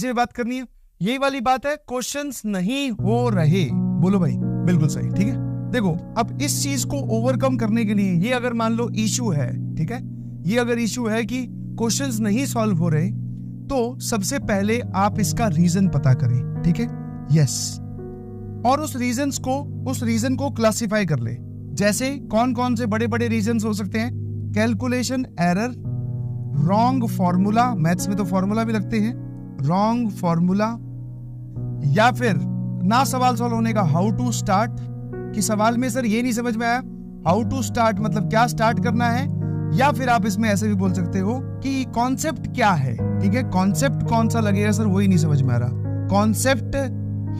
इसी पे बात करनी है। यही वाली बात है, क्वेश्चंस नहीं हो रहे। बोलो भाई, बिल्कुल सही, ठीक है। देखो, अब इस चीज को ओवरकम करने के लिए, ये अगर मान लो इशू है, ठीक है, ये अगर इशू है कि क्वेश्चंस नहीं सॉल्व हो रहे, तो सबसे पहले आप इसका रीजन पता करें, ठीक है, यस। और उस रीजन को क्लासिफाई कर ले। जैसे कौन कौन से बड़े बड़े रीजंस हो सकते हैं? Calculation error, wrong formula, maths में तो फॉर्मूला भी लगते हैं, रॉन्ग फॉर्मूला, या फिर ना सवाल सॉल्व होने का हाउ टू स्टार्ट, कि सवाल में सर ये नहीं समझ में आया हाउ टू स्टार्ट मतलब क्या स्टार्ट करना है, या फिर आप इसमें ऐसे भी बोल सकते हो कि कॉन्सेप्ट क्या है, ठीक है, कॉन्सेप्ट कौन सा लगेगा सर वही नहीं समझ में आ रहा, कॉन्सेप्ट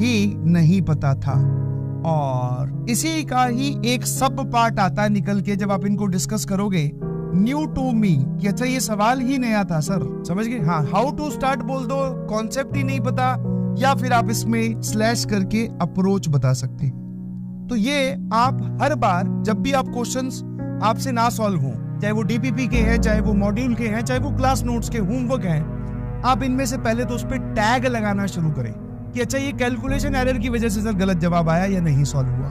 ही नहीं पता था। और इसी का ही एक सब पार्ट आता है निकल के जब आप इनको डिस्कस करोगे, न्यू टू मी, कि अच्छा ये सवाल ही नया था सर, समझ गए। हाँ, हाउ टू स्टार्ट बोल दो, कॉन्सेप्ट ही नहीं पता, या फिर आप इसमें स्लैश करके अप्रोच बता सकते हैं। तो ये आप हर बार जब भी आप क्वेश्चंस आपसे ना सॉल्व हो, चाहे वो डीपीपी के हैं, चाहे वो मॉड्यूल के हैं, चाहे वो क्लास नोट्स के होमवर्क हैं, आप इनमें से पहले तो उस पर टैग लगाना शुरू करें कि अच्छा ये कैलकुलेशन एरर की वजह से सर गलत जवाब आया या नहीं सॉल्व हुआ,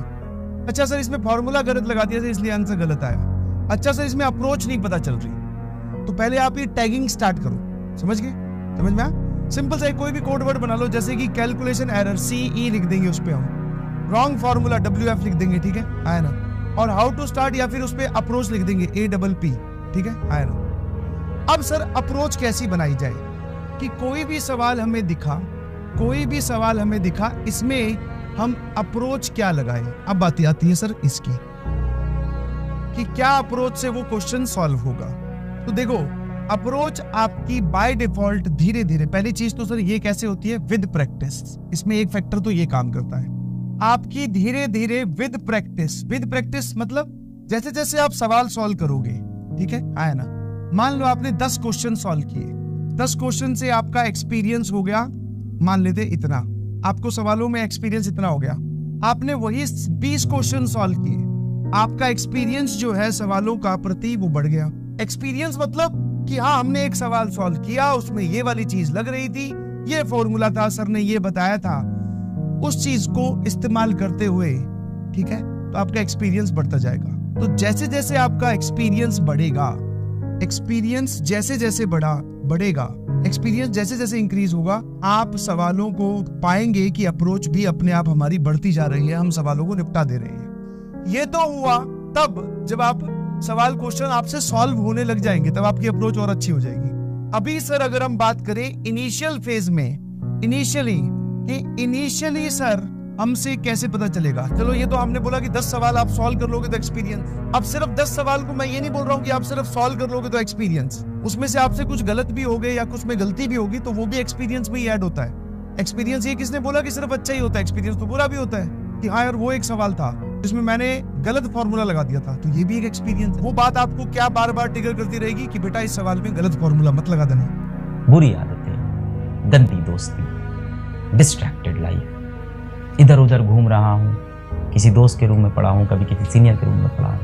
अच्छा सर इसमें फॉर्मूला गलत लगा दिया था इसलिए आंसर गलत आया, अच्छा सर इसमें अप्रोच नहीं पता चल रही। तो पहले आप ये टैगिंग स्टार्ट करो, समझ गए, समझ में आया। सिंपल सा कोई भी कोड वर्ड बना लो, जैसे कि कैलकुलेशन एरर CE लिख देंगे उस पे हम, रॉन्ग फॉर्मूला WF लिख देंगे, ठीक है, आया ना, और हाउ टू स्टार्ट या फिर उस पे अप्रोच लिख देंगे APP, ठीक है, आया ना। अब सर अप्रोच कैसी बनाई जाए कि कोई भी सवाल हमें दिखा, इसमें हम अप्रोच क्या लगाएं। अब बात आती है सर इसकी कि क्या अप्रोच से वो क्वेश्चन सॉल्व होगा। तो देखो, अप्रोच आपकी बाय डिफॉल्ट धीरे धीरे, पहली चीज तो सर ये कैसे होती है, विद प्रैक्टिस। इसमें एक फैक्टर तो ये काम करता है, आपकी धीरे धीरे विद प्रैक्टिस मतलब जैसे जैसे आप सवाल सॉल्व करोगे, ठीक है, आया ना। मान लो आपने 10 क्वेश्चन सॉल्व किए, 10 क्वेश्चन से आपका एक्सपीरियंस हो गया, मान लेते इतना, आपको सवालों में एक्सपीरियंस इतना हो गया, आपने वही 20 क्वेश्चन सॉल्व किए, आपका एक्सपीरियंस जो है सवालों का प्रति वो बढ़ गया। एक्सपीरियंस मतलब कि हाँ हमने एक सवाल सॉल्व किया, उसमें ये वाली चीज लग रही थी, ये फॉर्मूला था, सर ने ये बताया था, उस चीज को इस्तेमाल करते हुए, ठीक है, तो आपका एक्सपीरियंस बढ़ता जाएगा। तो जैसे जैसे आपका एक्सपीरियंस बढ़ेगा, एक्सपीरियंस जैसे जैसे बढ़ेगा, एक्सपीरियंस जैसे जैसे इंक्रीज होगा, आप सवालों को पाएंगे कि अप्रोच भी अपने आप हमारी बढ़ती जा रही है, हम सवालों को निपटा दे रहे हैं। ये तो हुआ तब जब आप सवाल क्वेश्चन आपसे सॉल्व होने लग जाएंगे, तब आपकी अप्रोच और अच्छी हो जाएगी। अभी सर अगर हम बात करें इनिशियल फेज में, इनिशियली सर हमसे कैसे पता चलेगा। चलो ये तो हमने बोला कि 10 सवाल आप सॉल्व कर लोगे तो एक्सपीरियंस। अब सिर्फ 10 सवाल को मैं ये नहीं बोल रहा हूँ कि आप सिर्फ सॉल्व कर लोगे तो एक्सपीरियंस, उसमें से आपसे कुछ गलत भी हो गए या कुछ में गलती भी होगी तो वो भी एक्सपीरियंस में ही ऐड होता है। एक्सपीरियंस ये किसने बोला कि सिर्फ अच्छा ही होता है, एक्सपीरियंस तो बुरा भी होता है कि हाँ यार वो एक सवाल था जिसमें मैंने गलत फॉर्मूला लगा दिया था, तो ये भी एक एक्सपीरियंस है। वो बात आपको क्या बार बार ट्रिगर करती रहेगी कि बेटा इस सवाल में गलत फॉर्मूला मत लगा देना। बुरी आदतें, गंदी दोस्ती, डिस्ट्रैक्टेड लाइफ, इधर उधर घूम रहा हूँ, किसी दोस्त के रूम में पड़ा हूँ, कभी किसी सीनियर के रूम में पड़ा हूँ,